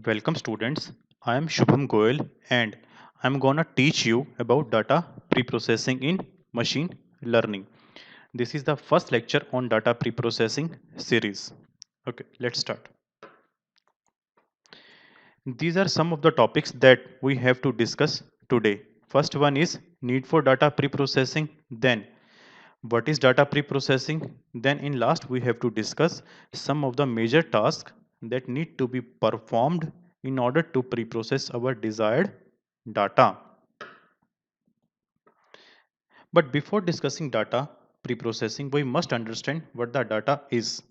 Welcome students. I am Shubham Goyal and I'm gonna teach you about data preprocessing in machine learning. This is the first lecture on data preprocessing series. Okay, let's start. These are some of the topics that we have to discuss today. First one is need for data preprocessing, then what is data preprocessing, then in last we have to discuss some of the major tasks that need to be performed in order to preprocess our desired data. But before discussing data preprocessing, we must understand what the data is.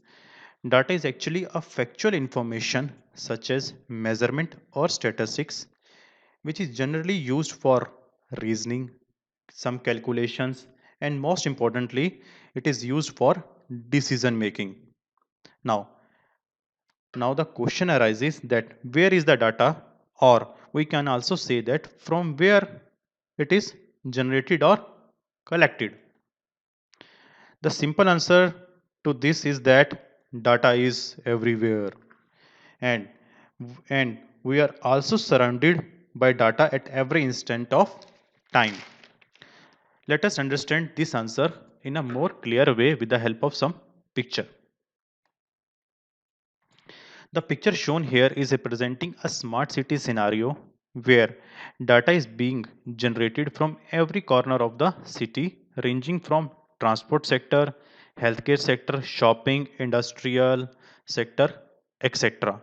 Data is actually a factual information such as measurement or statistics, which is generally used for reasoning, some calculations, and most importantly, it is used for decision making. Now, now the question arises that where is the data, or we can also say that from where it is generated or collected. The simple answer to this is that data is everywhere, and and we are also surrounded by data at every instant of time. Let us understand this answer in a more clear way with the help of some picture. The picture shown here is representing a smart city scenario where data is being generated from every corner of the city, ranging from transport sector, healthcare sector, shopping, industrial sector, etc.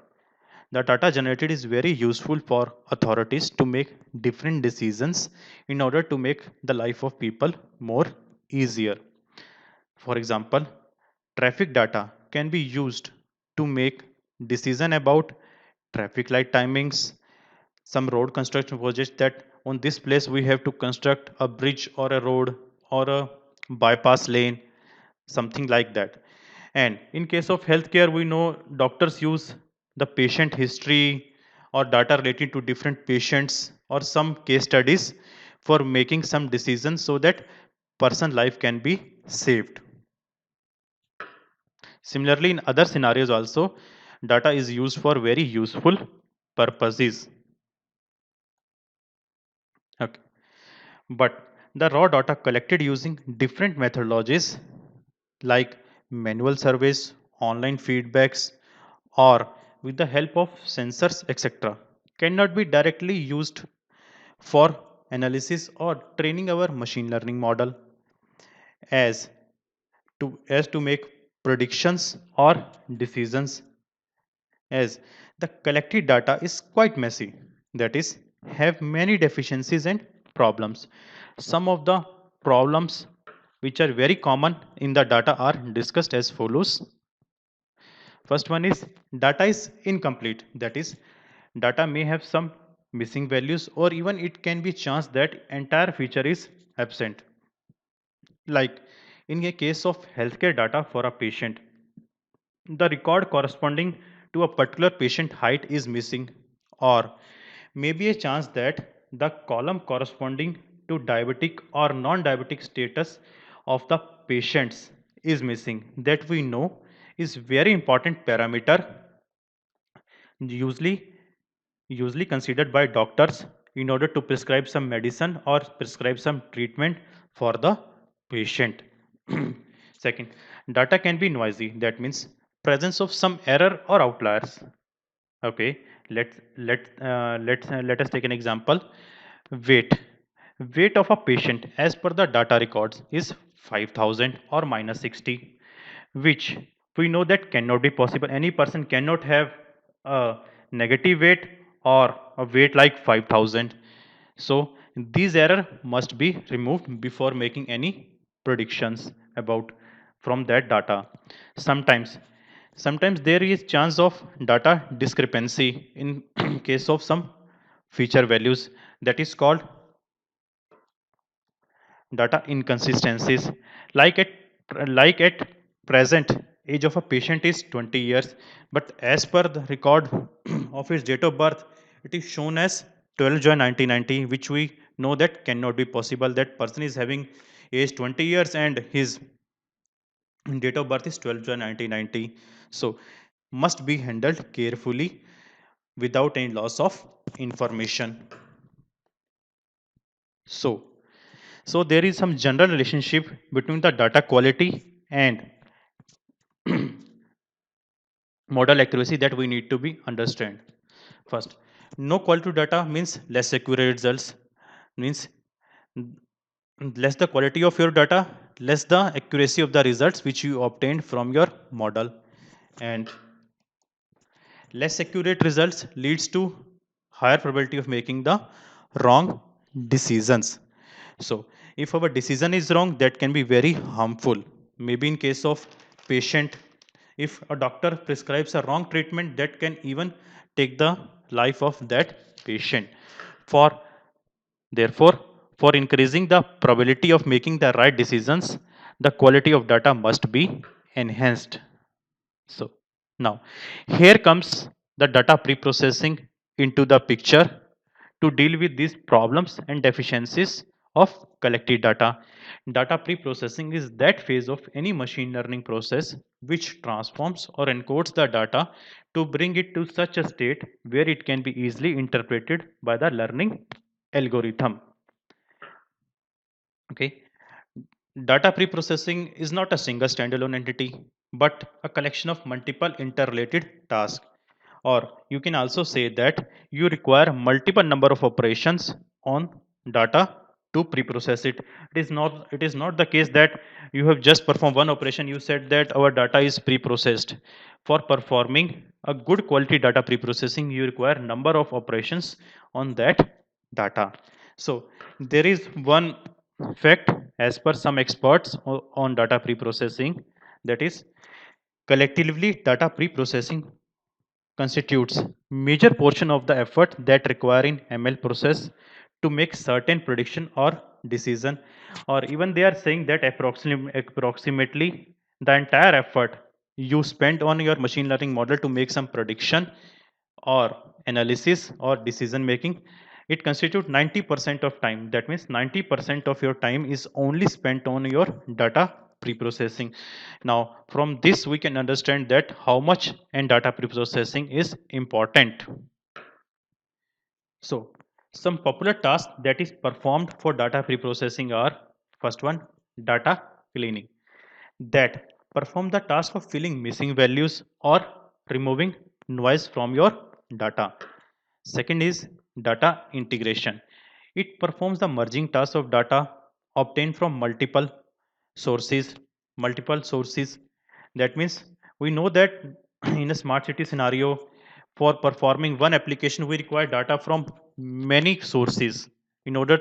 The data generated is very useful for authorities to make different decisions in order to make the life of people more easier. For example, traffic data can be used to make decision about traffic light timings, some road construction projects that on this place we have to construct a bridge or a road or a bypass lane, something like that. And in case of healthcare, we know doctors use the patient history or data related to different patients or some case studies for making some decisions so that person life can be saved. Similarly, in other scenarios also, data is used for very useful purposes. Okay. But the raw data collected using different methodologies like manual surveys, online feedbacks, or with the help of sensors, etc., cannot be directly used for analysis or training our machine learning model as to make predictions or decisions, as the collected data is quite messy, that is have many deficiencies and problems. Some of the problems which are very common in the data are discussed as follows. First one is data is incomplete, that is data may have some missing values or even it can be chance that entire feature is absent. Like in a case of healthcare data for a patient, the record corresponding to a particular patient height is missing, or maybe a chance that the column corresponding to diabetic or non-diabetic status of the patients is missing, that we know is very important parameter, usually usually considered by doctors in order to prescribe some medicine or prescribe some treatment for the patient. Second, data can be noisy, that means presence of some error or outliers. Okay, let us take an example. Weight. Weight of a patient as per the data records is 5000 or minus 60, which we know that cannot be possible. Any person cannot have a negative weight or a weight like 5000. So these error must be removed before making any predictions about from that data. Sometimes sometimes there is chance of data discrepancy in case of some feature values, that is called data inconsistencies. Like at like at present age of a patient is 20 years, but as per the record of his date of birth it is shown as 12 July 1990, which we know that cannot be possible. That person is having age 20 years and his date of birth is 12 July 1990. So must be handled carefully without any loss of information. So, so there is some general relationship between the data quality and model accuracy that we need to be understand. First, no quality data means less accurate results, means less the quality of your data, less the accuracy of the results which you obtained from your model, and less accurate results leads to higher probability of making the wrong decisions. So if our decision is wrong, that can be very harmful. Maybe in case of patient, if a doctor prescribes a wrong treatment, that can even take the life of that patient. For Therefore, for increasing the probability of making the right decisions, the quality of data must be enhanced. So now here comes the data pre-processing into the picture to deal with these problems and deficiencies of collected data. Data pre-processing is that phase of any machine learning process which transforms or encodes the data to bring it to such a state where it can be easily interpreted by the learning algorithm. Okay. Data pre-processing is not a single standalone entity, but a collection of multiple interrelated tasks. Or you can also say that you require multiple number of operations on data to pre-process it. It is not the case that you have just performed one operation. You said that our data is pre-processed. For performing a good quality data pre-processing, you require number of operations on that data. So there is one fact as per some experts on data pre-processing, that is collectively data pre-processing constitutes major portion of the effort that require in ML process to make certain prediction or decision. Or even they are saying that approximately the entire effort you spend on your machine learning model to make some prediction or analysis or decision making, it constitutes 90% of time. That means 90% of your time is only spent on your data pre-processing. Now from this we can understand that how much and data pre-processing is important. So some popular tasks that is performed for data pre-processing are: first one, data cleaning, that perform the task of filling missing values or removing noise from your data. Second is data integration. It performs the merging task of data obtained from sources, multiple sources. That means we know that in a smart city scenario, for performing one application, we require data from many sources in order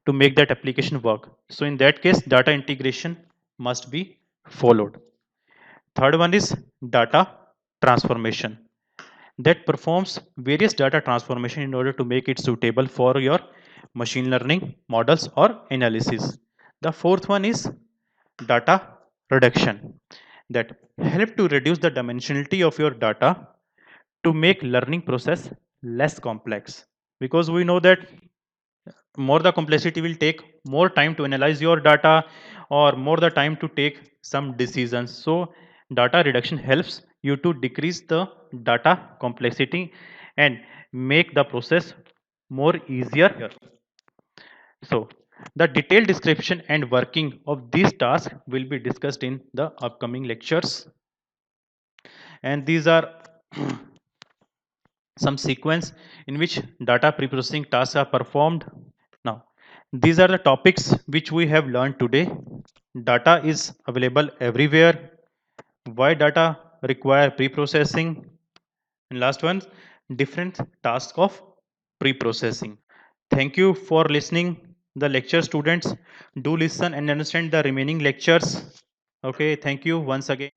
to make that application work. So in that case, data integration must be followed. Third one is data transformation, that performs various data transformation in order to make it suitable for your machine learning models or analysis. The fourth one is data reduction, that help to reduce the dimensionality of your data to make learning process less complex, because we know that more the complexity will take more time to analyze your data or more the time to take some decisions. So data reduction helps you to decrease the data complexity and make the process more easier. So the detailed description and working of these tasks will be discussed in the upcoming lectures, and these are some sequence in which data pre-processing tasks are performed. Now, these are the topics which we have learned today. Data is available everywhere. Why data require pre-processing? And last one, different tasks of pre-processing. Thank you for listening the lecture, students. Do listen and understand the remaining lectures. Okay, thank you once again.